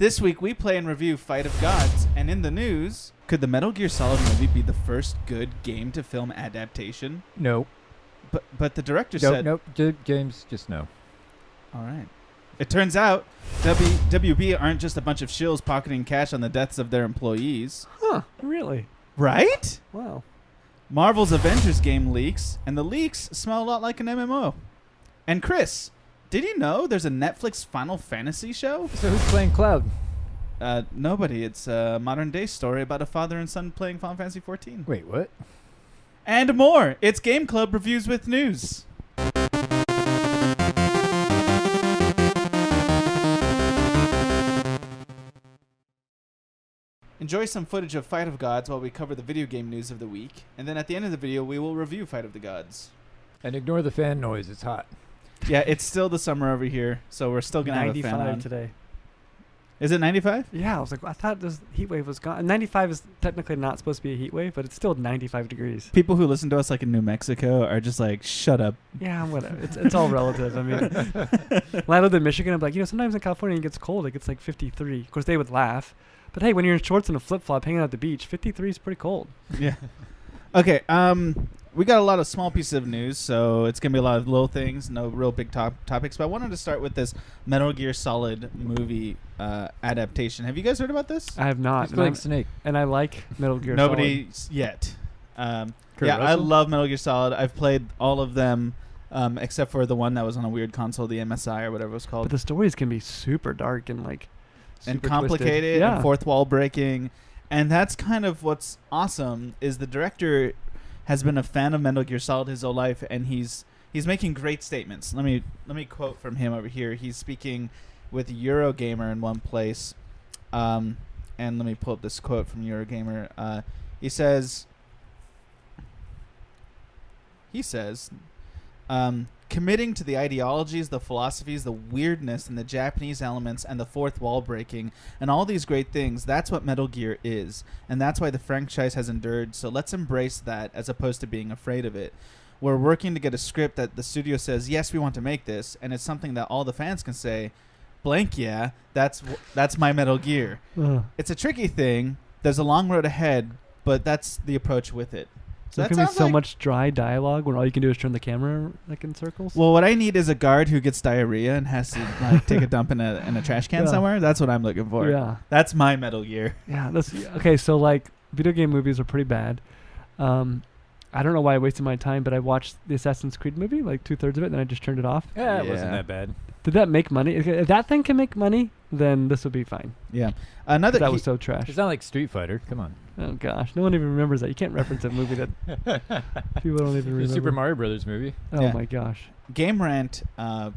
This week we play and review Fight of Gods, and in the news, could the Metal Gear Solid movie be the first good game-to-film adaptation? No. But the director said... Nope, James, just no. All right. It turns out WWII aren't just a bunch of shills pocketing cash on the deaths of their employees. Huh, really? Right? Wow. Marvel's Avengers game leaks, and the leaks smell a lot like an MMO. And Chris, did you know there's a Netflix Final Fantasy show? So who's playing Cloud? Nobody. It's a modern-day story about a father and son playing Final Fantasy 14. Wait, what? And more. It's Game Club Reviews with News. Enjoy some footage of Fight of Gods while we cover the video game news of the week. And then at the end of the video, we will review Fight of the Gods. And ignore the fan noise. It's hot. Yeah, it's still the summer over here, so we're still going to have a fan on. 95 today. Is it 95? Yeah, I thought this heat wave was gone. 95 is technically not supposed to be a heat wave, but it's still 95 degrees. People who listen to us like in New Mexico are just like, shut up. Yeah, whatever. It's all relative. I mean, when I lived in Michigan, I'm like, sometimes in California it gets cold. It gets like 53. Of course, they would laugh. But hey, when you're in shorts and a flip-flop hanging out at the beach, 53 is pretty cold. Yeah. Okay, we got a lot of small pieces of news, so it's going to be a lot of little things, no real big topics. But I wanted to start with this Metal Gear Solid movie adaptation. Have you guys heard about this? I have not. He's playing Snake. And I like Metal Gear Nobody Solid. yet. Kurt Yeah, I Russell? love Metal Gear Solid. I've played all of them, except for the one that was on a weird console, the MSI or whatever it was called. But the stories can be super dark and like And super complicated twisted. Yeah. and fourth wall breaking. And that's kind of what's awesome is the director has been a fan of Metal Gear Solid his whole life, and he's making great statements. Let me quote from him over here. He's speaking with Eurogamer in one place, and let me pull up this quote from Eurogamer. He says, committing to the ideologies, the philosophies, the weirdness, and the Japanese elements, and the fourth wall breaking, and all these great things, that's what Metal Gear is. And that's why the franchise has endured, so let's embrace that as opposed to being afraid of it. We're working to get a script that the studio says, yes, we want to make this, and it's something that all the fans can say, blank, yeah, that's my Metal Gear. It's a tricky thing. There's a long road ahead, but that's the approach with it. So There's going to be so much dry dialogue when all you can do is turn the camera like in circles. Well, what I need is a guard who gets diarrhea and has to like take a dump in a trash can somewhere. That's what I'm looking for. Yeah. That's my Metal Gear. Yeah. Okay, so like video game movies are pretty bad. I don't know why I wasted my time, but I watched the Assassin's Creed movie, like 2/3 of it, and then I just turned it off. Yeah, it wasn't that bad. Did that make money? If that thing can make money, then this will be fine. Yeah. That was so trash. It's not like Street Fighter. Come on. Oh gosh, no one even remembers that. You can't reference a movie that people don't even remember. The Super Mario Brothers movie. Oh Yeah. my gosh. Game Rant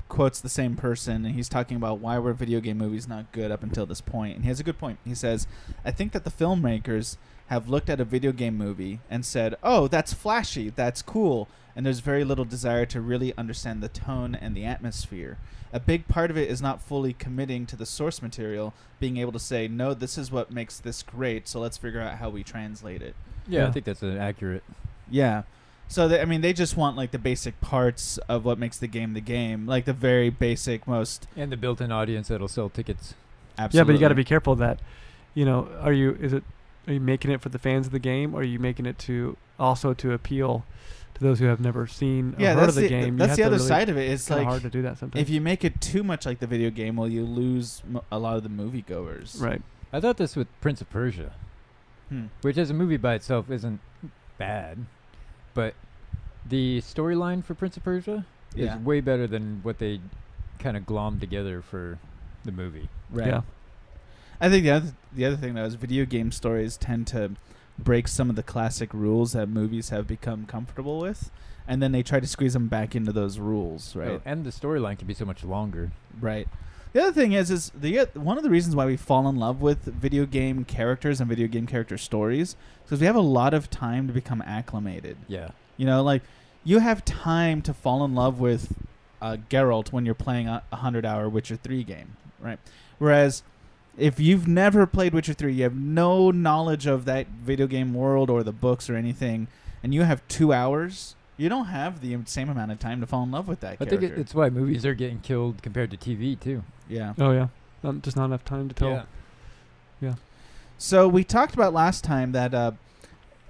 quotes the same person, and he's talking about why were video game movies not good up until this point. And he has a good point. He says, I think that the filmmakers have looked at a video game movie and said, oh, that's flashy, that's cool, and there's very little desire to really understand the tone and the atmosphere. A big part of it is not fully committing to the source material, being able to say, no, this is what makes this great, so let's figure out how we translate it. Yeah, I think that's accurate. Yeah. So, they just want, like, the basic parts of what makes the game, like the very basic, most... And the built-in audience that'll sell tickets. Absolutely. Yeah, but you got to be careful that, are you making it for the fans of the game, or are you making it to appeal to those who have never seen or heard of the game? That's the other side of it. It's like hard to do that sometimes. If you make it too much like the video game, well, you lose a lot of the moviegoers. Right. I thought this with Prince of Persia, which as a movie by itself isn't bad, but the storyline for Prince of Persia is way better than what they kind of glommed together for the movie. Right. Yeah. I think the other thing though is video game stories tend to break some of the classic rules that movies have become comfortable with, and then they try to squeeze them back into those rules, right? Oh, and the storyline can be so much longer. Right. The other thing is one of the reasons why we fall in love with video game characters and video game character stories because we have a lot of time to become acclimated. Yeah. Like you have time to fall in love with Geralt when you're playing a 100-hour Witcher 3 game, right? Whereas if you've never played Witcher 3, you have no knowledge of that video game world or the books or anything, and you have 2 hours, you don't have the same amount of time to fall in love with that character. I think it's why movies are getting killed compared to TV, too. Yeah. Oh, yeah. Just not enough time to tell. Yeah. So we talked about last time that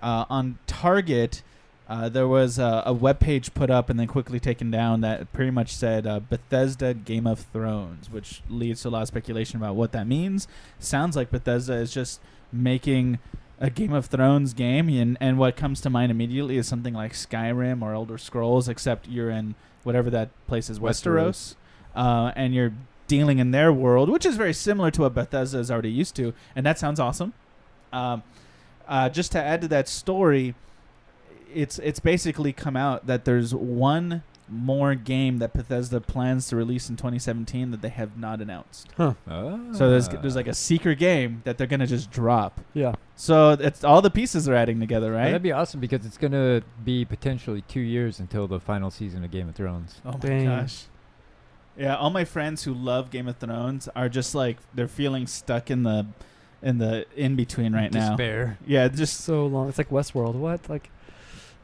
on Target, there was a web page put up and then quickly taken down that pretty much said Bethesda Game of Thrones, which leads to a lot of speculation about what that means. Sounds like Bethesda is just making a Game of Thrones game, and what comes to mind immediately is something like Skyrim or Elder Scrolls, except you're in whatever that place is, Westeros, and you're dealing in their world, which is very similar to what Bethesda is already used to, and that sounds awesome. Just to add to that story, it's basically come out that there's one more game that Bethesda plans to release in 2017 that they have not announced. Huh. So there's like a secret game that they're gonna just drop. Yeah. So it's all the pieces are adding together, right? Well, that'd be awesome because it's gonna be potentially 2 years until the final season of Game of Thrones. Oh my Dang. gosh. Yeah, all my friends who love Game of Thrones are just like they're feeling stuck in the in between right now. Despair. Yeah, just So long. It's like Westworld. What? Like,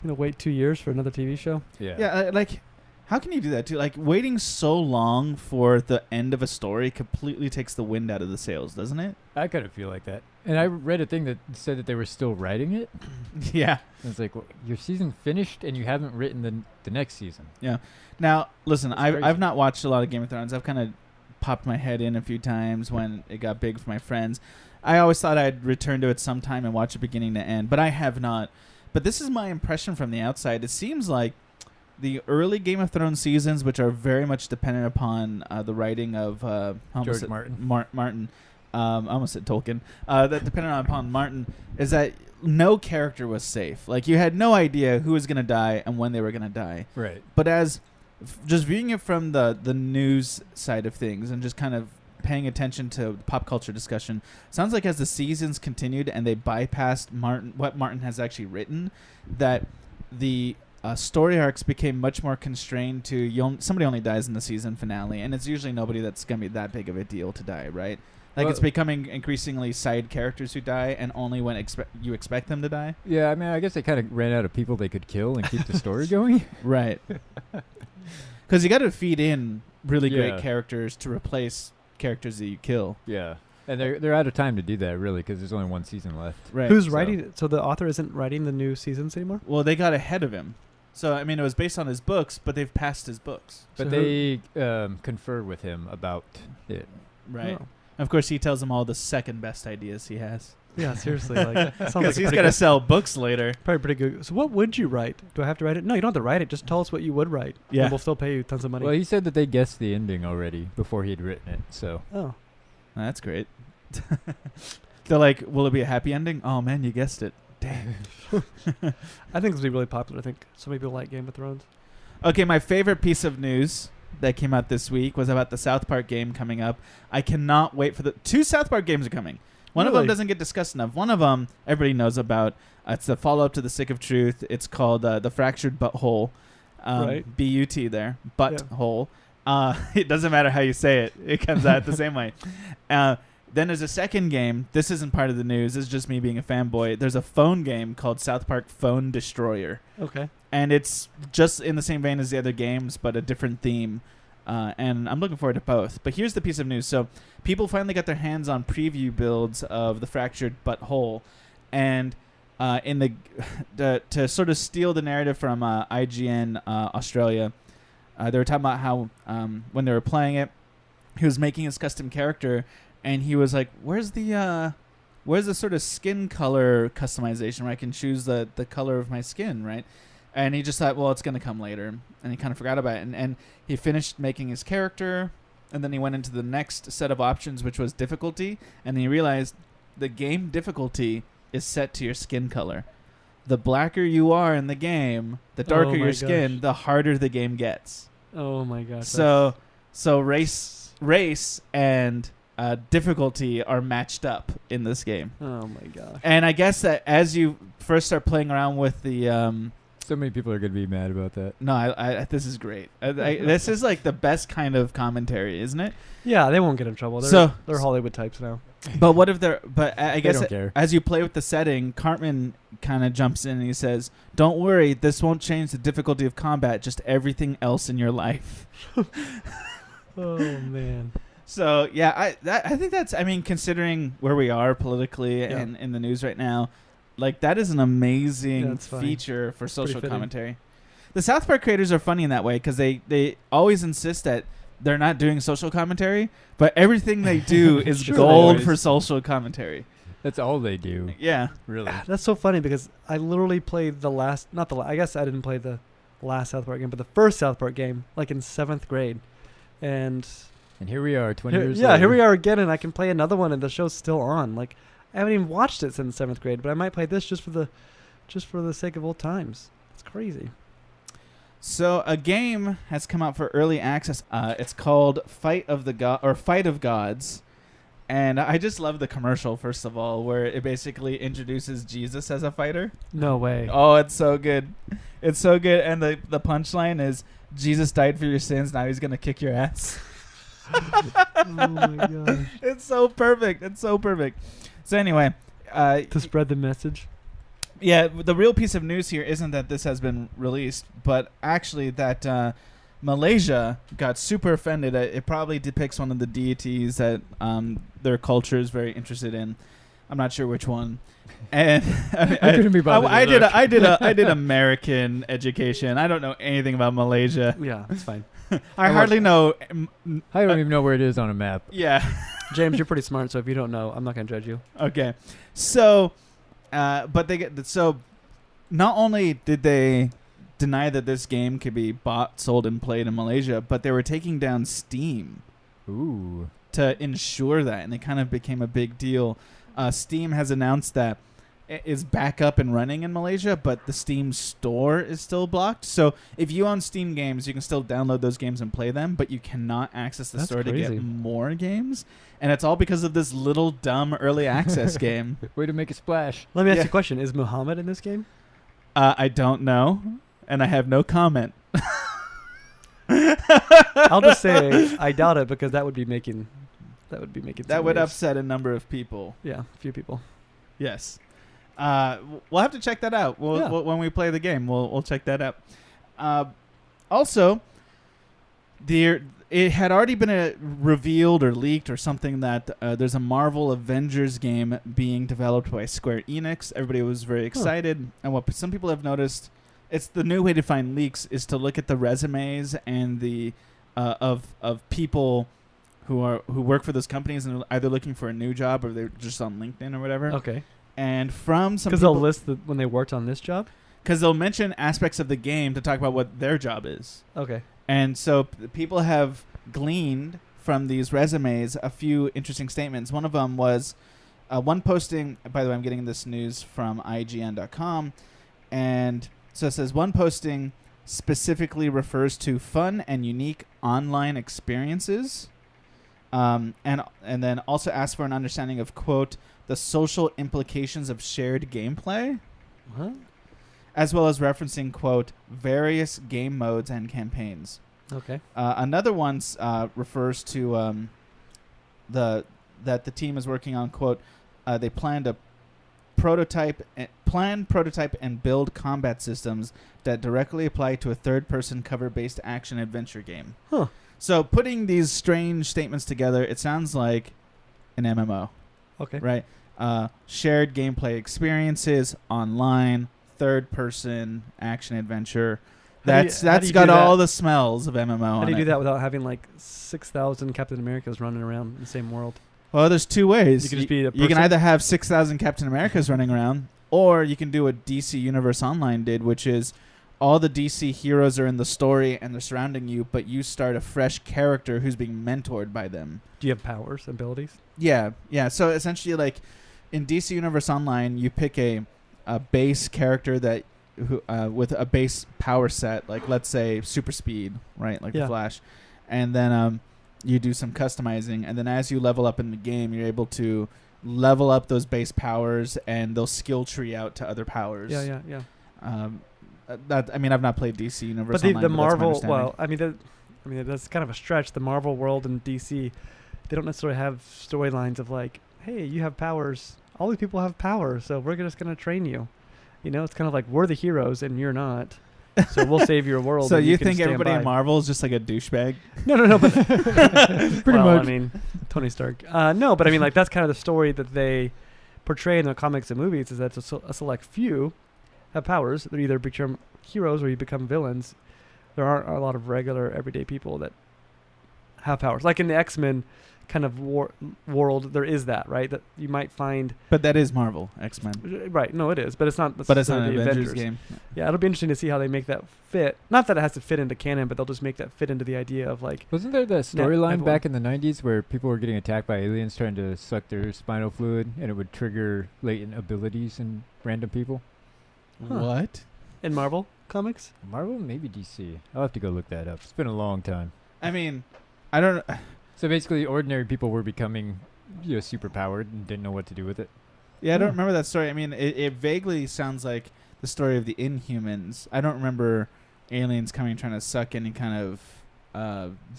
wait 2 years for another TV show? Yeah. like how can you do that too? Like waiting so long for the end of a story completely takes the wind out of the sails, doesn't it? I kind of feel like that. And I read a thing that said that they were still writing it. Yeah. And it's like, well, your season finished and you haven't written the next season. Yeah. Now, listen, That's crazy. I've not watched a lot of Game of Thrones. I've kind of popped my head in a few times when it got big for my friends. I always thought I'd return to it sometime and watch it beginning to end, but I have not. But this is my impression from the outside. It seems like the early Game of Thrones seasons, which are very much dependent upon the writing of George Martin. Martin. I almost said Tolkien. That depended upon Martin is that no character was safe. Like you had no idea who was going to die and when they were going to die. Right. But as just viewing it from the news side of things and just kind of paying attention to pop culture discussion, sounds like as the seasons continued and they bypassed what Martin has actually written, that the story arcs became much more constrained to somebody only dies in the season finale, and it's usually nobody that's going to be that big of a deal to die, right? Like it's becoming increasingly side characters who die, and only when you expect them to die. Yeah, I mean, I guess they kind of ran out of people they could kill and keep the story going. Right. Because you got to feed in really great characters to replace characters that you kill. Yeah. And they're out of time to do that, really, because there's only one season left. Right. Who's writing it? So the author isn't writing the new seasons anymore? Well, they got ahead of him. So, I mean, it was based on his books, but they've passed his books. But So they confer with him about it. Right. Oh. Of course, he tells them all the second best ideas he has. Yeah, seriously. Like, sounds like Because he's going to sell books later. probably pretty good. So what would you write? Do I have to write it? No, you don't have to write it. Just tell us what you would write. Yeah. And we'll still pay you tons of money. Well, he said that they guessed the ending already before he'd written it, so. Oh. That's great. They're like, will it be a happy ending? Oh, man, you guessed it. Dang. I think this will be really popular. I think so many people like Game of Thrones. Okay, my favorite piece of news that came out this week was about the South Park game coming up. I cannot wait for 2 South Park games are coming. One of them doesn't get discussed enough. One of them everybody knows about. It's the follow-up to The Stick of Truth. It's called The Fractured Butthole. Right. B-U-T there. Butthole. It doesn't matter how you say it. It comes out the same way. Then there's a second game. This isn't part of the news. This is just me being a fanboy. There's a phone game called South Park Phone Destroyer. Okay. And it's just in the same vein as the other games, but a different theme. And I'm looking forward to both. But here's the piece of news. So people finally got their hands on preview builds of the Fractured Butthole. And in to sort of steal the narrative from IGN Australia, they were talking about how when they were playing it, he was making his custom character, and he was like, where's the sort of skin color customization where I can choose the color of my skin, right? And he just thought, well, it's going to come later. And he kind of forgot about it. And he finished making his character, and then he went into the next set of options, which was difficulty. And he realized the game difficulty is set to your skin color. The blacker you are in the game, the darker your skin, the harder the game gets. Oh, my gosh. So race and difficulty are matched up in this game. Oh, my gosh. And I guess that as you first start playing around with the... so many people are going to be mad about that. No, I this is great. This is like the best kind of commentary, isn't it? Yeah, they won't get in trouble. They're Hollywood types now. But what if they're... But I guess don't care. As you play with the setting, Cartman kind of jumps in and he says, don't worry, this won't change the difficulty of combat, just everything else in your life. Oh, man. So yeah, I think that's. I mean, considering where we are politically and in the news right now, like that is an amazing feature for social commentary. The South Park creators are funny in that way because they always insist that they're not doing social commentary, but everything they do is gold for social commentary. That's all they do. Yeah, really. That's so funny because I literally played I guess I didn't play the last South Park game, but the first South Park game, like in 7th grade, and here we are, 20 years later. Yeah, here we are again, and I can play another one, and the show's still on. Like, I haven't even watched it since 7th grade, but I might play this just for the sake of old times. It's crazy. So a game has come out for early access. It's called Fight of Gods, and I just love the commercial. First of all, where it basically introduces Jesus as a fighter. No way. Oh, it's so good. It's so good, and the punchline is Jesus died for your sins. Now he's gonna kick your ass. Oh my gosh. It's so perfect. It's so perfect. So anyway, to spread the message. Yeah, the real piece of news here isn't that this has been released, but actually that Malaysia got super offended. It probably depicts one of the deities that their culture is very interested in. I'm not sure which one. And I did American education. I don't know anything about Malaysia. Yeah, it's fine. I hardly know. I don't even know where it is on a map. Yeah. James, you're pretty smart, so if you don't know, I'm not going to judge you. Okay. So, but not only did they deny that this game could be bought, sold, and played in Malaysia, but they were taking down Steam. Ooh. To ensure that, and it kind of became a big deal. Steam has announced that it is back up and running in Malaysia, but the Steam store is still blocked. So if you own Steam games, you can still download those games and play them, but you cannot access the store to get more games. And it's all because of this little dumb early access game. Way to make a splash. Let me ask you a question. Is Muhammad in this game? I don't know, and I have no comment. I'll just say I doubt it because that would be making that would upset a number of people. Yeah, a few people. Yes. We'll have to check that out. We'll when we play the game, we'll check that out. Also, it had already been revealed or leaked or something that there's a Marvel Avengers game being developed by Square Enix. Everybody was very excited, and what some people have noticed, it's the new way to find leaks is to look at the resumes and the of people who work for those companies and either looking for a new job or they're just on LinkedIn or whatever. Okay. And from some because they'll list when they worked on this job. Because they'll mention aspects of the game to talk about what their job is. Okay. And so people have gleaned from these resumes a few interesting statements. One of them was one posting. By the way, I'm getting this news from IGN.com, and so it says one posting specifically refers to fun and unique online experiences. And then also ask for an understanding of, quote, the social implications of shared gameplay, as well as referencing, quote, various game modes and campaigns. Okay. Another one refers to that the team is working on, quote, they plan to prototype and build combat systems that directly apply to a third-person cover-based action-adventure game. Huh. So putting these strange statements together, it sounds like an MMO. Okay. Right? Shared gameplay experiences, online, third-person action-adventure. That's got all the smells of MMO. How do you do that without having like 6,000 Captain Americas running around in the same world? Well, there's two ways. You can just be a person. You can either have 6,000 Captain Americas running around, or you can do what DC Universe Online did, which is all the DC heroes are in the story and they're surrounding you, but you start a fresh character who's being mentored by them. Do you have powers, abilities? Yeah. So essentially, like in DC Universe Online, you pick a base character that with a base power set, like let's say super speed, right? Like the Flash, and then you do some customizing, and then as you level up in the game, you're able to level up those base powers, and they'll skill tree out to other powers. Yeah. I've not played DC Universe but Online, the Marvel, that's kind of a stretch. The Marvel world and DC, they don't necessarily have storylines of like, hey, you have powers. All these people have powers, so we're just gonna train you. You know, it's kind of like we're the heroes and you're not. So we'll save your world. So and you can think stand everybody by. in Marvel is just like a douchebag? No, but Pretty well, much. I mean, Tony Stark. No, but I mean, like that's kind of the story that they portray in the comics and movies. Is that a select few have powers. They either become heroes or you become villains. There aren't a lot of regular, everyday people that have powers. Like in the X-Men kind of world, there is that, right? That you might find. But that is Marvel, X-Men. Right. No, it is. But it's not. But it's not an the Avengers game. Yeah, it'll be interesting to see how they make that fit. Not that it has to fit into canon, but they'll just make that fit into the idea of like. Wasn't there that storyline everyone- back in the 90s where people were getting attacked by aliens trying to suck their spinal fluid and it would trigger latent abilities in random people? Huh. What? In Marvel comics? Marvel? Maybe DC. I'll have to go look that up. It's been a long time. I mean, I don't. So basically, ordinary people were becoming super powered and didn't know what to do with it. Yeah, I don't remember that story. I mean, it vaguely sounds like the story of the Inhumans. I don't remember aliens coming trying to suck any kind of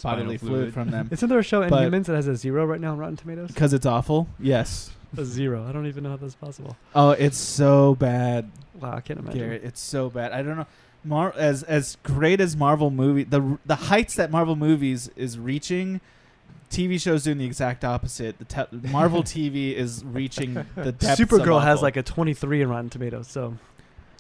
bodily fluid from them. Isn't there a show But- Inhumans that has a 0 right now on Rotten Tomatoes? Because it's awful? Yes. A 0. I don't even know how that's possible. Oh, it's so bad, Wow, I can't imagine. Garrett. It's so bad. I don't know. As great as Marvel movie, the heights that Marvel movies is reaching, TV shows doing the exact opposite. Marvel TV is reaching the depths of Supergirl has awful. like a 23 in Rotten Tomatoes, so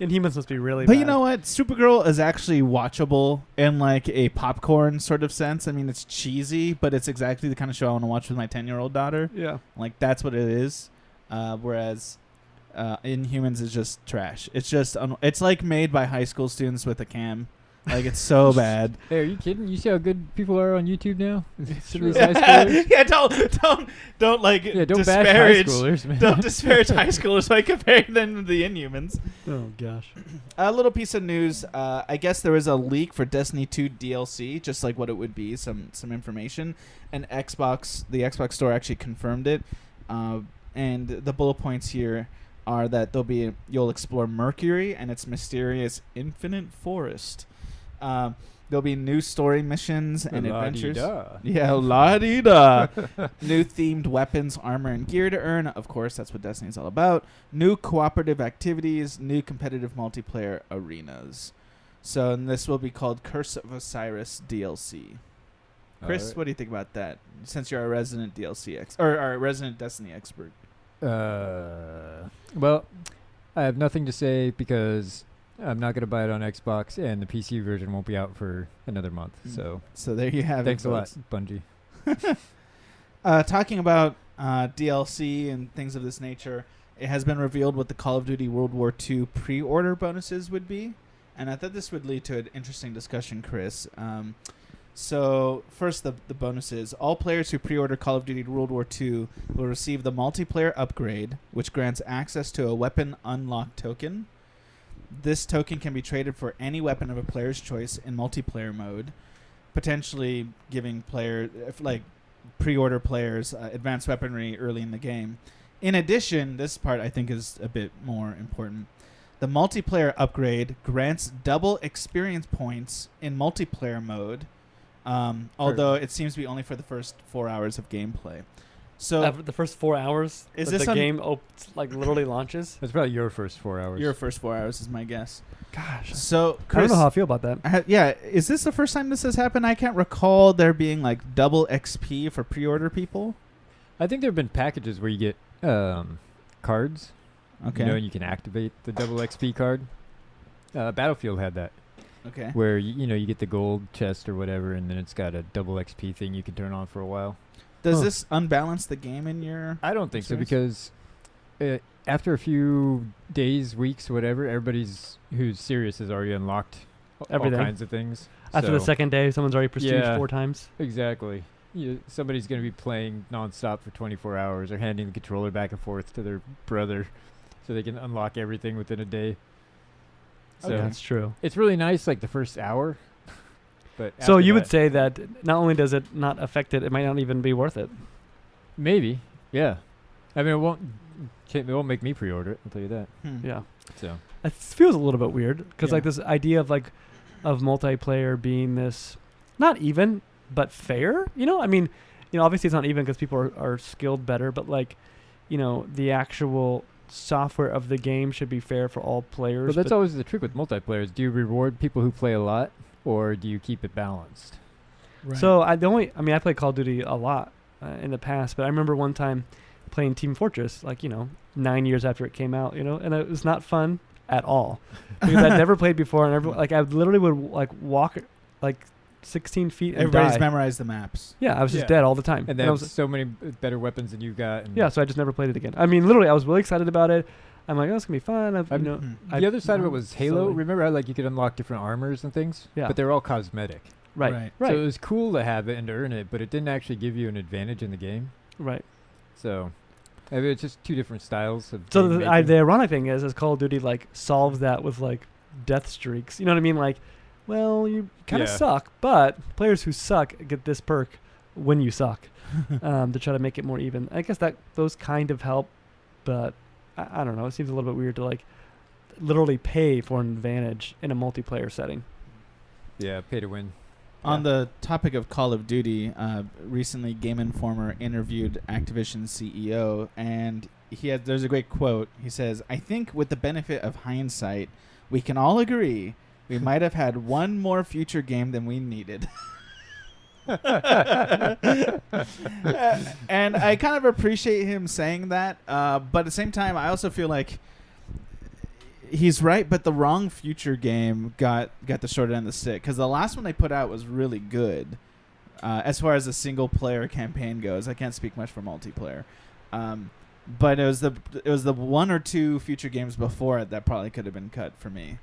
Inhumans must be really But bad. you know what? Supergirl is actually watchable in like a popcorn sort of sense. I mean, it's cheesy, but it's exactly the kind of show I want to watch with my 10-year-old daughter. Yeah. Like, that's what it is. Whereas Inhumans is just trash. It's just it's like made by high school students with a cam. Like, it's so bad. Hey, are you kidding? You see how good people are on YouTube now? Some of these true. high schoolers? Yeah, don't like Yeah, don't bash disparage. high schoolers, man. Don't disparage high schoolers by comparing them to the Inhumans. Oh gosh. A little piece of news. I guess there was a leak for Destiny 2 DLC, just like what it would be, some information. And the Xbox store actually confirmed it. And the bullet points here are that you'll explore Mercury and its mysterious infinite forest. There'll be new story missions and adventures. La-dee-da. Yeah, la-dee-da. New themed weapons, armor, and gear to earn. Of course, that's what Destiny's all about. New cooperative activities, new competitive multiplayer arenas. So, and this will be called Curse of Osiris DLC. Chris, Alright. what do you think about that? Since you're a resident DLC or a resident Destiny expert. Well, I have nothing to say because I'm not going to buy it on Xbox, and the PC version won't be out for another month. So there you have Thanks it. a lot, folks. Bungie. Talking about DLC and things of this nature, it has been revealed what the Call of Duty World War II pre-order bonuses would be, and I thought this would lead to an interesting discussion, Chris. So first, the bonuses. All players who pre-order Call of Duty World War II will receive the multiplayer upgrade, which grants access to a weapon unlock token. This token can be traded for any weapon of a player's choice in multiplayer mode, potentially giving pre-order players advanced weaponry early in the game. In addition, this part I think is a bit more important. The multiplayer upgrade grants double experience points in multiplayer mode, although it seems to be only for the first 4 hours of gameplay. So After the first 4 hours, Is that this the on- game literally launches. That's probably your first 4 hours. your first 4 hours is my guess. Gosh, So I Chris, don't know how I feel about that. yeah, is this the first time this has happened? I can't recall there being like double XP for pre-order people. I think there have been packages where you get cards. Okay. And you can activate the double XP card. Battlefield had that, Okay. where you get the gold chest or whatever, and then it's got a double XP thing you can turn on for a while. Does this unbalance the game in your? I don't think so, experience? because after a few days, weeks, whatever, who's serious has already unlocked Everything. all kinds of things. After the second day, someone's already prestige Yeah. 4 times. Exactly. Somebody's going to be playing nonstop for 24 hours or handing the controller back and forth to their brother so they can unlock everything within a day. So Okay. That's true. it's really nice, like the first hour. But So after you would that- say that not only does it not affect it, it might not even be worth it. Maybe, yeah. I mean, it won't make me pre-order it. I'll tell you that. Yeah. So It feels a little bit weird because Yeah. like this idea of multiplayer being this not even but fair. I mean, obviously it's not even because people are skilled better, but like, the actual software of the game should be fair for all players. But that's always the trick with multiplayer. Do you reward people who play a lot, or do you keep it balanced? Right. So I played Call of Duty a lot in the past, but I remember one time playing Team Fortress, 9 years after it came out, and it was not fun at all because I'd never played before, and I literally would walk 16 feet and everybody's die. memorized the maps. Yeah, I was just dead all the time. And they have so many better weapons than you got. Yeah, so I just never played it again. I mean, literally, I was really excited about it. I'm like, oh, it's gonna be fun. The other side of it was Halo. Remember how you could unlock different armors and things? Yeah. But they're all cosmetic. Right. So it was cool to have it and to earn it, but it didn't actually give you an advantage in the game. Right. So it's just two different styles of So the ironic thing is Call of Duty solves that with death streaks. You know what I mean? Well, you kind of suck, but players who suck get this perk when you suck to try to make it more even. I guess those kind of help, but I don't know. It seems a little bit weird to literally pay for an advantage in a multiplayer setting. Yeah, pay to win. On the topic of Call of Duty, recently Game Informer interviewed Activision's CEO, and there's a great quote. He says, "I think with the benefit of hindsight, we can all agree we might have had one more future game than we needed." And I kind of appreciate him saying that, but at the same time, I also feel like he's right, but the wrong future game got the short end of the stick, because the last one they put out was really good. As far as the single player campaign goes, I can't speak much for multiplayer, but it was the one or two future games before it that probably could have been cut for me.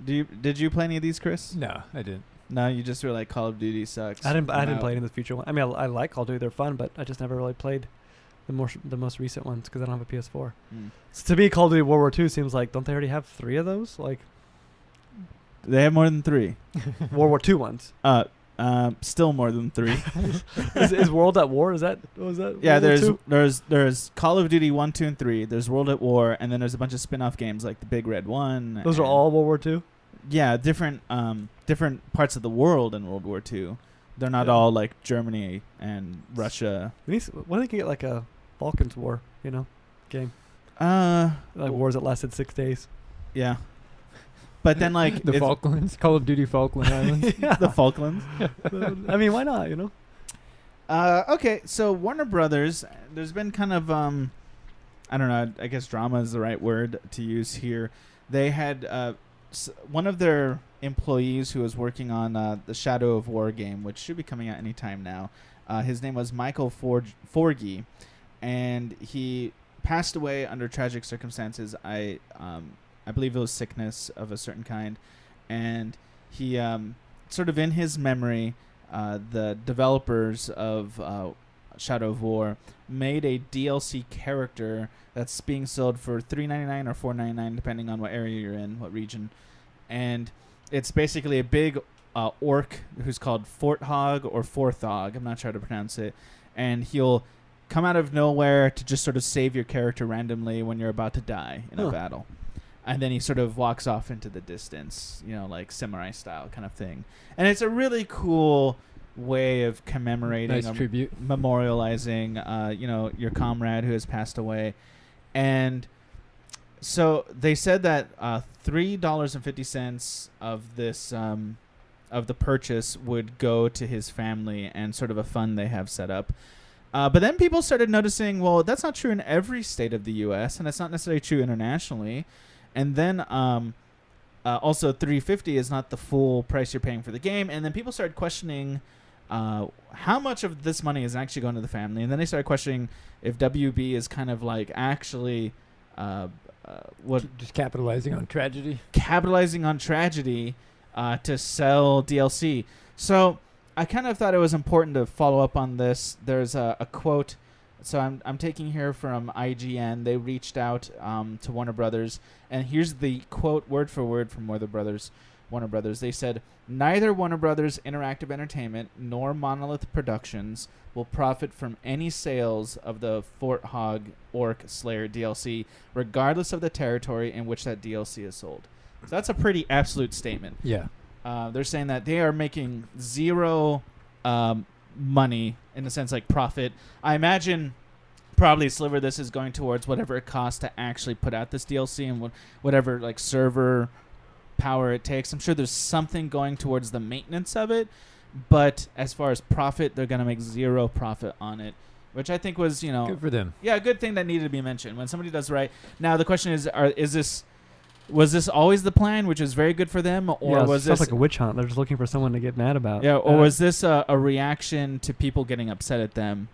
Did you play any of these, Chris? No, I didn't. No, you just were like, Call of Duty sucks. I didn't play any of the future one. I mean, I like Call of Duty; they're fun, but I just never really played the most recent ones because I don't have a PS4. So to me, Call of Duty World War II seems don't they already have 3 of those? They have more than 3. World War II ones. Still more than 3. is World at War? Was that? Yeah, there's Call of Duty 1, 2, and 3. There's World at War, and then there's a bunch of spin-off games like the Big Red One. Those are all World War II. Yeah, different parts of the world in World War II. They're not all like Germany and Russia. When do they get a Balkans War, game? Wars that lasted 6 days. Yeah. But then the Falklands, Call of Duty Falkland Islands. Yeah. The Falklands. I mean, why not, Okay, so Warner Brothers, there's been kind of I don't know, I guess drama is the right word to use here. They had one of their employees who was working on the Shadow of War game, which should be coming out anytime now. His name was Michael Forgey, and he passed away under tragic circumstances. I believe it was sickness of a certain kind, and he sort of in his memory, the developers of Shadow of War made a DLC character that's being sold for $3.99 or $4.99 depending on what area you're in, what region, and it's basically a big orc who's called Forthog or Forthog. I'm not sure how to pronounce it, and he'll come out of nowhere to just sort of save your character randomly when you're about to die in a battle. And then he sort of walks off into the distance, like samurai style kind of thing. And it's a really cool way of commemorating, tribute, memorializing, your comrade who has passed away. And so they said that $3.50 of this of the purchase would go to his family and sort of a fund they have set up. But then people started noticing, well, that's not true in every state of the U.S. and it's not necessarily true internationally. And then also $3.50 is not the full price you're paying for the game. And then people started questioning how much of this money is actually going to the family. And then they started questioning if WB is kind of actually just capitalizing on tragedy. Capitalizing on tragedy to sell DLC. So I kind of thought it was important to follow up on this. There's a quote. So I'm taking here from IGN. They reached out to Warner Brothers, and here's the quote word for word from Warner Brothers. They said, "Neither Warner Brothers Interactive Entertainment nor Monolith Productions will profit from any sales of the Forthog Orc Slayer DLC, regardless of the territory in which that DLC is sold." So that's a pretty absolute statement. Yeah. They're saying that they are making zero money, in a sense, like profit. I imagine probably a sliver of this is going towards whatever it costs to actually put out this DLC and whatever like server power it takes. I'm sure there's something going towards the maintenance of it, but as far as profit, they're going to make zero profit on it, which I think was, good for them. Yeah, a good thing that needed to be mentioned when somebody does right. Now the question is was this always the plan, which is very good for them, or was this like a witch hunt? They're just looking for someone to get mad about. Yeah, or was this a reaction to people getting upset at them?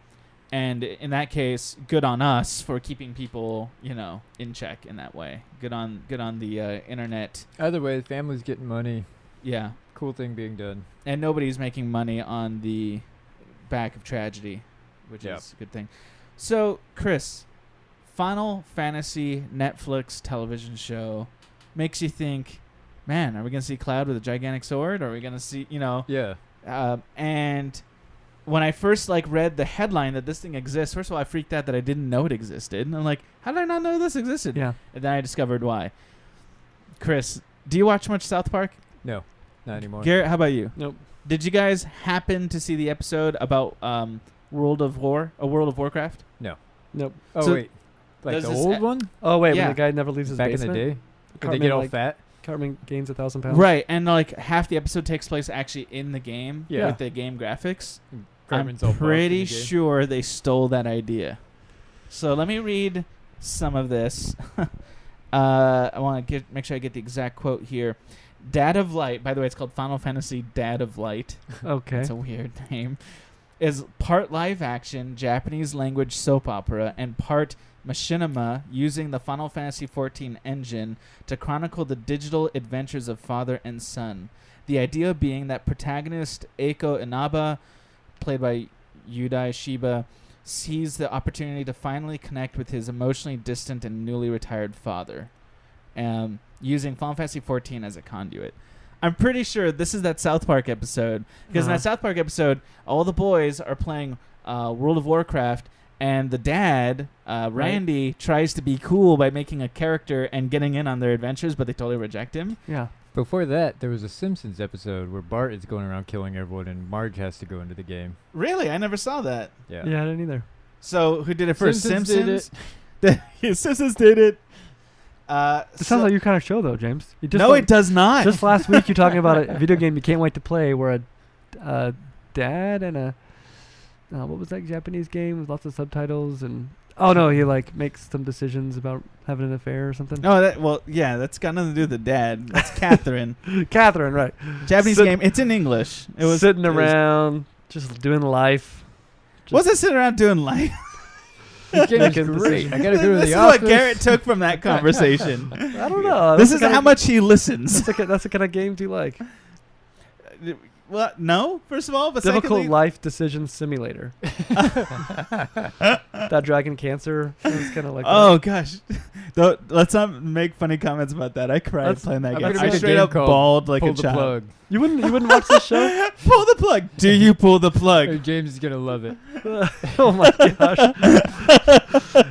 And in that case, good on us for keeping people, in check in that way. Good on the internet. Either way, the family's getting money. Yeah. Cool thing being done. And nobody's making money on the back of tragedy, which is a good thing. So, Chris, Final Fantasy Netflix television show makes you think, man, are we going to see Cloud with a gigantic sword? Are we going to see, Yeah. And when I first read the headline that this thing exists, first of all, I freaked out that I didn't know it existed. And I'm like, how did I not know this existed? Yeah. And then I discovered why. Chris, do you watch much South Park? No, not anymore. Garrett, how about you? Nope. Did you guys happen to see the episode about World of Warcraft? No. Nope. Oh, So wait. Like does the this old one? Oh, wait, Yeah. when the guy never leaves his Back basement? in the day? Did they Cartman, get all fat? Cartman gains 1,000 pounds. Right, and half the episode takes place actually in the game Yeah. with the game graphics. Cartman's all I'm buff in pretty the game. sure they stole that idea. So let me read some of this. I want to make sure I get the exact quote here. Dad of Light, by the way, it's called Final Fantasy Dad of Light. Okay. It's a weird name. Is part live action Japanese language soap opera and part machinima using the Final Fantasy XIV engine to chronicle the digital adventures of father and son. The idea being that protagonist Eiko Inaba, played by Yudai Shiba, sees the opportunity to finally connect with his emotionally distant and newly retired father, using Final Fantasy XIV as a conduit. I'm pretty sure this is that South Park episode, because in that South Park episode, all the boys are playing World of Warcraft, and the dad, Randy, tries to be cool by making a character and getting in on their adventures, but they totally reject him. Yeah. Before that, there was a Simpsons episode where Bart is going around killing everyone and Marge has to go into the game. Really? I never saw that. Yeah. Yeah, I didn't either. So who did it first? Simpsons did it. Simpsons did it. It sounds like your kind of show, though, James. You just no, it does not. Just last week, you're talking about a video game you can't wait to play, where a dad and a what was that Japanese game with lots of subtitles and he makes some decisions about having an affair or something. No, that's got nothing to do with the dad. That's Catherine. Catherine, right? Japanese game. It's in English. It was sitting around, just doing life. What's it sitting around doing life? This game is great. I gotta go to This the is office. what Garrett took from that conversation. I don't know. This is how much he listens. That's the kind of game do you like? Well, no. First of all, but Difficult secondly, life decision simulator. That Dragon Cancer is kind of like. Oh gosh, let's not make funny comments about that. I cried playing that game. I straight up bawled like a Pull the child. plug. You wouldn't watch this show? Pull the plug. Do you pull the Hey, plug? James is gonna love it. Oh my gosh!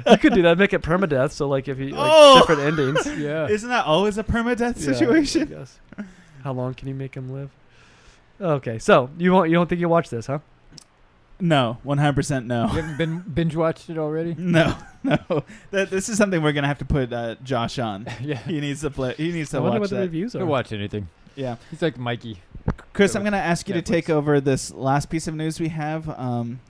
You could do that. Make it permadeath. So if you different endings. Yeah. Isn't that always a permadeath Yeah, situation? I guess. How long can you make him live? Okay, so you don't think you'll watch this, huh? No, 100% no. You haven't binge watched it already? No. This is something we're gonna have to put Josh on. Yeah. He needs to play. He needs to I wonder watch what the that. reviews He'll are. watch anything. Yeah. He's like Mikey. Chris, I'm going to ask you to Netflix. take over this last piece of news we have,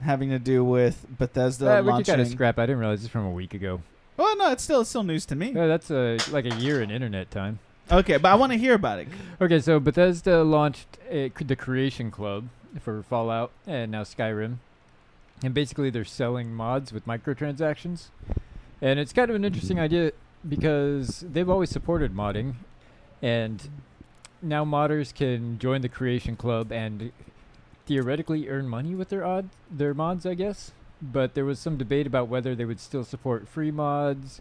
having to do with Bethesda We could launching. kind of scrap. I didn't realize this from a week ago. Well, no, it's still news to me. Yeah, that's like a year in internet time. Okay, but I want to hear about it. Okay, so Bethesda launched the Creation Club for Fallout and now Skyrim. And basically they're selling mods with microtransactions. And it's kind of an interesting idea because they've always supported modding. And now modders can join the Creation Club and theoretically earn money with their mods, I guess. But there was some debate about whether they would still support free mods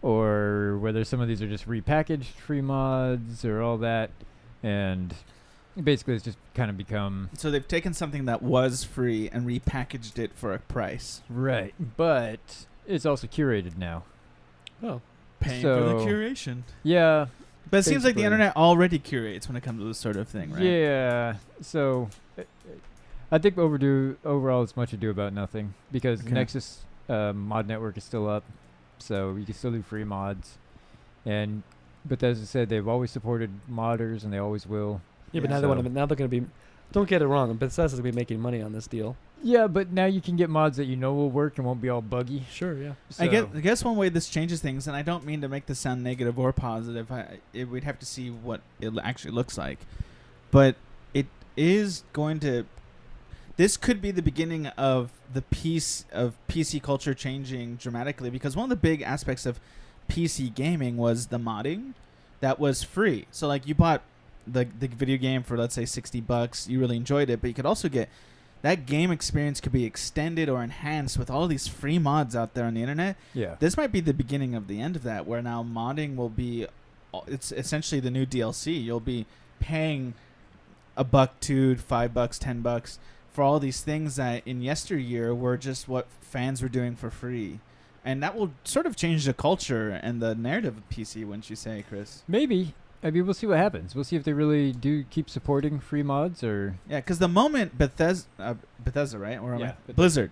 or whether some of these are just repackaged free mods or all that. And basically it's just kind of become... So they've taken something that was free and repackaged it for a price. Right. But it's also curated now. Oh. Paying for the So- curation. Yeah. But it seems like the Basically. internet already curates when it comes to this sort of thing, right? Yeah. So I think overall it's much ado about nothing because Okay. Nexus mod network is still up, so you can still do free mods. And Bethesda said they've always supported modders, and they always will. Yeah, but now they want to. Now they're going to be. Don't get it wrong. Bethesda's going to be making money on this deal. Yeah, but now you can get mods that you know will work and won't be all buggy. Sure, yeah. So I guess one way this changes things, and I don't mean to make this sound negative or positive. We'd have to see what it actually looks like, but it is going to. This could be the beginning of the piece of PC culture changing dramatically, because one of the big aspects of PC gaming was the modding that was free. So like you bought the video game for, let's say, $60, you really enjoyed it, but you could also get that game experience could be extended or enhanced with all these free mods out there on the internet. Yeah. This might be the beginning of the end of that, where now modding will be, it's essentially the new DLC. You'll be paying $1, $2, $5, $10 for all these things that in yesteryear were just what fans were doing for free. And that will sort of change the culture and the narrative of PC, wouldn't you say, Chris? Maybe. I mean, we'll see what happens. We'll see if they really do keep supporting free mods, or... Yeah, because the moment Bethesda, right? Or yeah, Blizzard.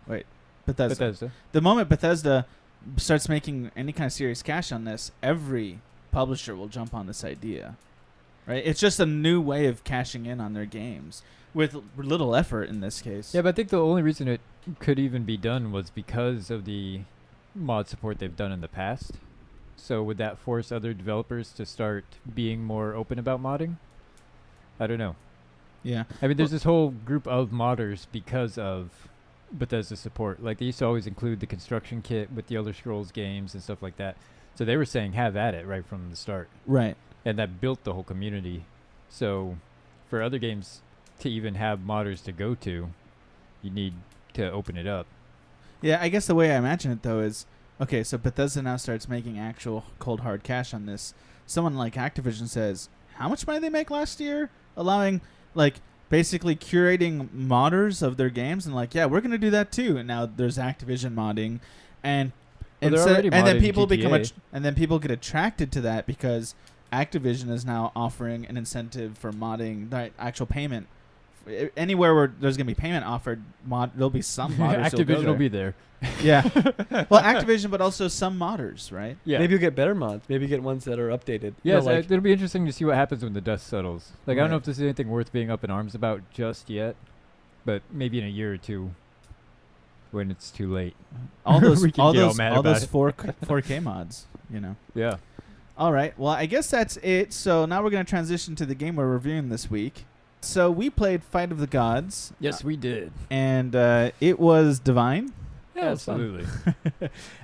Wait, Bethesda. The moment Bethesda starts making any kind of serious cash on this, every publisher will jump on this idea, right? It's just a new way of cashing in on their games with little effort in this case. Yeah, but I think the only reason it could even be done was because of the mod support they've done in the past. So would that force other developers to start being more open about modding? I don't know. Yeah. I mean, there's this whole group of modders because of Bethesda support. Like, they used to always include the construction kit with the Elder Scrolls games and stuff like that. So they were saying, have at it right from the start. Right. And that built the whole community. So for other games to even have modders to go to, you need to open it up. Yeah, I guess the way I imagine it, though, is, okay, so Bethesda now starts making actual cold hard cash on this. Someone like Activision says, how much money they make last year? Allowing, like, basically curating modders of their games, and like, yeah, we're going to do that too. And now there's Activision modding, and then people and then people get attracted to that because Activision is now offering an incentive for modding, the actual payment. Anywhere where there's going to be payment offered, there'll be some modders. Activision will be there. Yeah. Well, Activision, but also some modders, right? Yeah. Maybe you'll get better mods. Maybe you get ones that are updated. Yeah, so it'll be interesting to see what happens when the dust settles. Like, I don't know if this is anything worth being up in arms about just yet, but maybe in a year or two, when it's too late. All those 4K mods, you know. Yeah. All right. Well, I guess that's it. So now we're going to transition to the game we're reviewing this week. So we played Fight of the Gods. Yes, we did. And it was divine. Yeah, absolutely.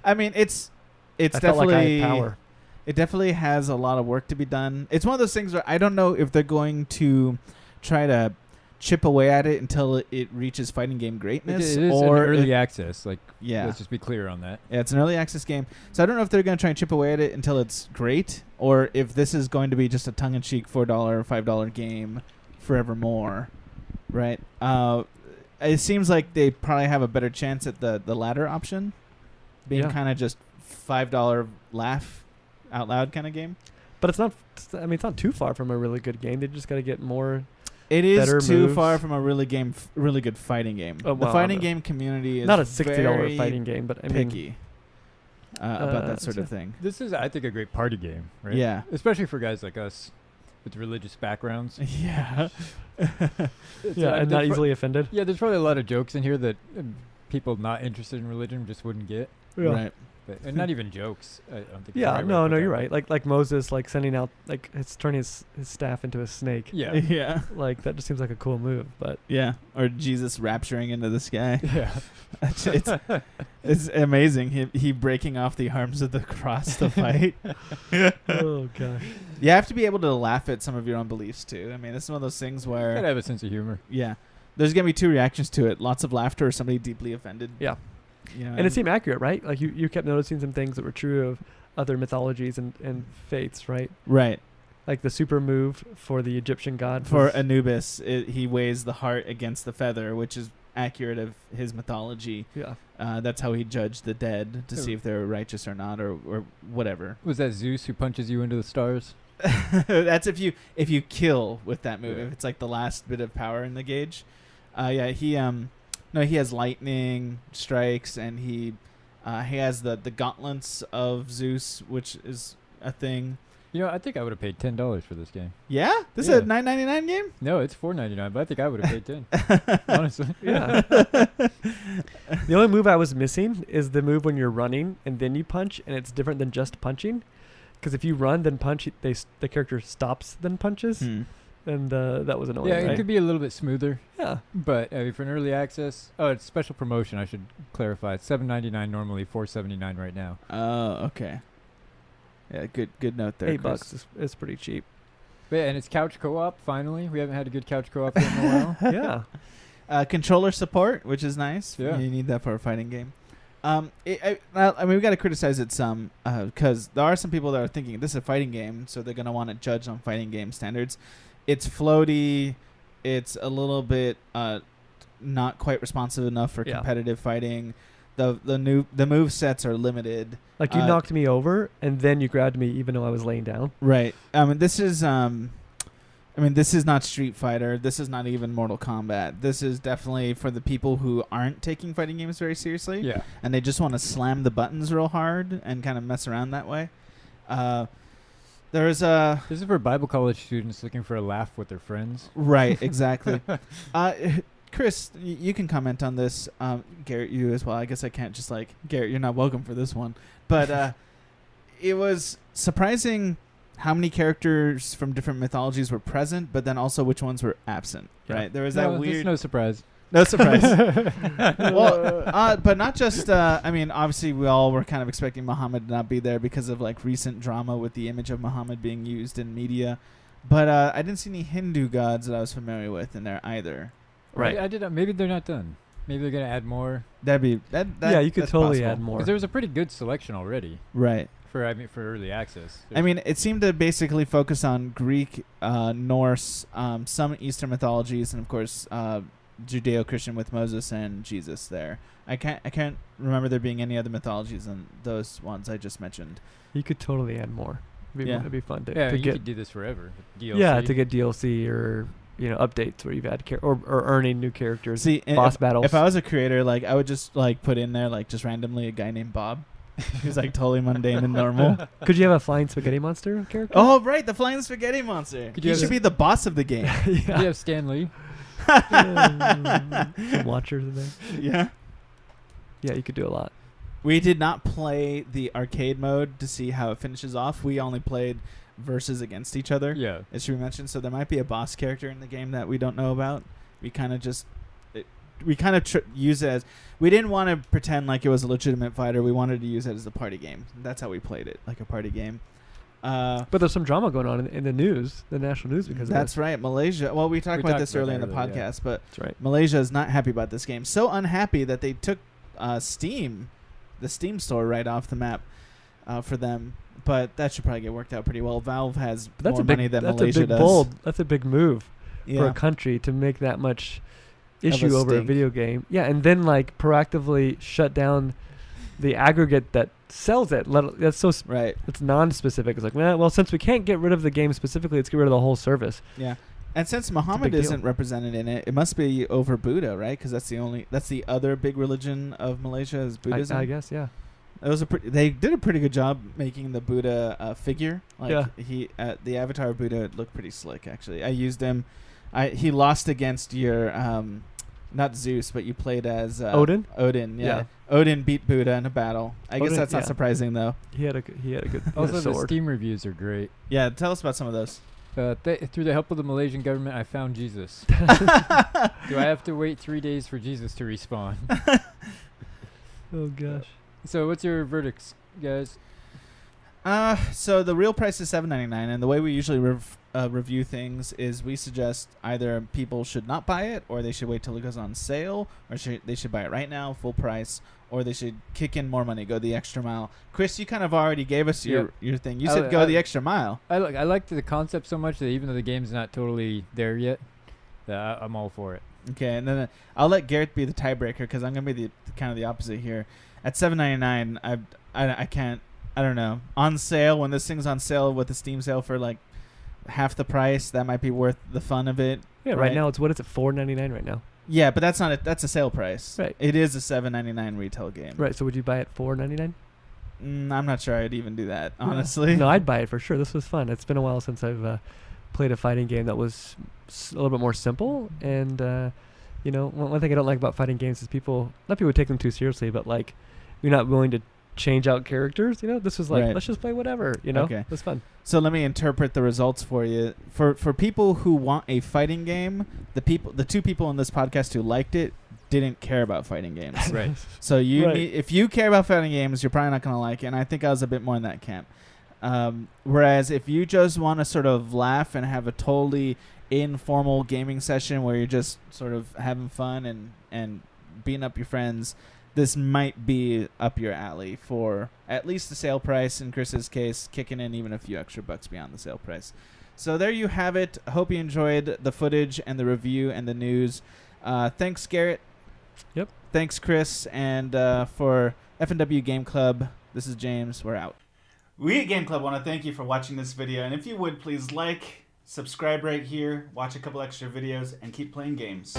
I mean, it's definitely, felt like I had power. It definitely has a lot of work to be done. It's one of those things where I don't know if they're going to try to chip away at it until it reaches fighting game greatness. It is or an early access. Like, yeah. Let's just be clear on that. Yeah, it's an early access game. So I don't know if they're going to try and chip away at it until it's great, or if this is going to be just a tongue-in-cheek $4 or $5 game forevermore, right? It seems like they probably have a better chance at the latter option, being kind of just $5 laugh out loud kind of game. But it's not. I mean, it's not too far from a really good game. They just got to get more. It is better too moves. far from a really good fighting game. Oh, The fighting game community is not a $60 very fighting game, but I mean, picky about that sort of thing. This is, I think, a great party game, right? Yeah. Especially for guys like us with religious backgrounds. Yeah. yeah, and not easily offended. Yeah, there's probably a lot of jokes in here that people not interested in religion just wouldn't get. Yeah. Right. But, and not even jokes. I don't think. Yeah, no, you're right. Like Moses, like sending out, like it's turning his staff into a snake. Yeah. Yeah. Like that just seems like a cool move, but yeah. Or Jesus rapturing into the sky. Yeah. It's amazing. He breaking off the arms of the cross to fight. oh gosh. You have to be able to laugh at some of your own beliefs too. I mean, this is one of those things where Gotta have a sense of humor. Yeah. There's gonna be two reactions to it: lots of laughter or somebody deeply offended. Yeah. You know, And it seemed accurate, right? Like you kept noticing some things that were true of other mythologies and faiths, right? Right. Like the super move for the Egyptian god. For Anubis, he weighs the heart against the feather, which is accurate of his mythology. Yeah. That's how he judged the dead to see if they're righteous or not, or whatever. Was that Zeus who punches you into the stars? That's if you kill with that move. Yeah. If it's like the last bit of power in the gauge. Yeah, No, he has lightning strikes, and he has the gauntlets of Zeus, which is a thing. You know, I think I would have paid $10 for this game. Yeah, this is a $9.99 game. No, it's $4.99, but I think I would have paid $10. Honestly, yeah. The only move I was missing is the move when you're running and then you punch, and it's different than just punching. Because if you run then punch, the character stops then punches, and that was annoying. Yeah, right? it could be a little bit smoother. Yeah, but for an early access, it's special promotion. I should clarify. It's $7.99 normally, $4.79 right now. Oh, okay. Yeah, good note there. $8 is pretty cheap. But yeah, and it's couch co-op. Finally, we haven't had a good couch co-op in a while. Yeah. Controller support, which is nice. Yeah. You need that for a fighting game. I mean, we got to criticize it some because there are some people that are thinking this is a fighting game, so they're gonna want to judge on fighting game standards. It's floaty. It's a little bit not quite responsive enough for competitive fighting. The move sets are limited. Like you knocked me over and then you grabbed me even though I was laying down. Right. This is not Street Fighter. This is not even Mortal Kombat. This is definitely for the people who aren't taking fighting games very seriously. Yeah. And they just want to slam the buttons real hard and kind of mess around that way. This is for Bible college students looking for a laugh with their friends. Right, exactly. Chris, you can comment on this. Garrett, you as well. I guess I can't just Garrett, you're not welcome for this one. But it was surprising how many characters from different mythologies were present, but then also which ones were absent, right? There was that weird... No surprise. No surprise. Well, but not just... obviously we all were kind of expecting Muhammad to not be there because of recent drama with the image of Muhammad being used in media. But I didn't see any Hindu gods that I was familiar with in there either. Right. I did. Maybe they're not done. Maybe they're gonna add more. Yeah, you could totally add more. Because there was a pretty good selection already. Right. For early access. It seemed to basically focus on Greek, Norse, some Eastern mythologies, and of course Judeo-Christian with Moses and Jesus. There, I can't remember there being any other mythologies than those ones I just mentioned. You could totally add more. It'd be fun to you get. Could do this forever. DLC. Yeah, to get DLC or updates where you've had or earning new characters. See, boss battles. If I was a creator, I would just put in there just randomly a guy named Bob. He's totally mundane and normal. Could you have a flying spaghetti monster character? Oh, right, the flying spaghetti monster. He should be the boss of the game. Could you have Stan Lee? Some watchers in there. Yeah. Yeah, you could do a lot. We did not play the arcade mode to see how it finishes off. We only played versus against each other. Yeah. As should we mention? So there might be a boss character in the game that we don't know about. We kind of use it as... We didn't want to pretend like it was a legitimate fighter. We wanted to use it as a party game. That's how we played it, like a party game. But there's some drama going on in the news, the national news, because that's right. Malaysia. Well, we talked about this earlier in the podcast, but that's right. Malaysia is not happy about this game. So unhappy that they took Steam, the Steam store, right off the map for them. But that should probably get worked out pretty well. Valve has more money than Malaysia does. That's a big move for a country to make that much issue over a video game. Yeah, and then proactively shut down the aggregate that sells it. That's so right. It's non-specific. It's well, since we can't get rid of the game specifically, let's get rid of the whole service. Yeah, and since Muhammad isn't represented in it, it must be over Buddha, right? Because that's the other big religion of Malaysia is Buddhism. I guess, yeah. It was they did a pretty good job making the Buddha figure. The avatar of Buddha looked pretty slick. Actually, I used him. He lost against your not Zeus, but you played as Odin. Odin, yeah. Odin beat Buddha in a battle. I guess that's not surprising though. He had a good. Also, the Steam reviews are great. Yeah, tell us about some of those. Through the help of the Malaysian government, I found Jesus. Do I have to wait 3 days for Jesus to respawn? Oh gosh. So what's your verdicts, guys? So the real price is $7.99, and the way we usually review things is we suggest either people should not buy it, or they should wait till it goes on sale, or they should buy it right now, full price, or they should kick in more money, go the extra mile. Chris, you kind of already gave us your thing. You said go the extra mile. I like the concept so much that even though the game's not totally there yet, that I'm all for it. Okay, and then I'll let Garrett be the tiebreaker because I'm gonna be kind of the opposite here. At $7.99, I can't. I don't know. On sale, when this thing's on sale with the Steam sale for half the price, that might be worth the fun of it. Yeah, right now it's $4.99 right now. Yeah, but that's not it. That's a sale price. Right. It is a $7.99 retail game. Right. So would you buy it for $4.99? I'm not sure I'd even do that, honestly. No, I'd buy it for sure. This was fun. It's been a while since I've played a fighting game that was a little bit more simple. And one thing I don't like about fighting games is not people take them too seriously, but like you're not willing to change out characters. This was like, let's just play whatever. Okay. It was fun. So let me interpret the results for you. For people who want a fighting game, the two people in this podcast who liked it didn't care about fighting games. Right. So if you care about fighting games, you're probably not going to like it. And I think I was a bit more in that camp. Whereas if you just want to sort of laugh and have a totally informal gaming session where you're just sort of having fun and beating up your friends, this might be up your alley for at least the sale price. In Chris's case, kicking in even a few extra bucks beyond the sale price. So there you have it. I hope you enjoyed the footage and the review and the news. Thanks, Garrett. Yep. Thanks, Chris. And for F&W Game Club, this is James. We're out. We at Game Club want to thank you for watching this video. And if you would, please like, subscribe right here, watch a couple extra videos, and keep playing games.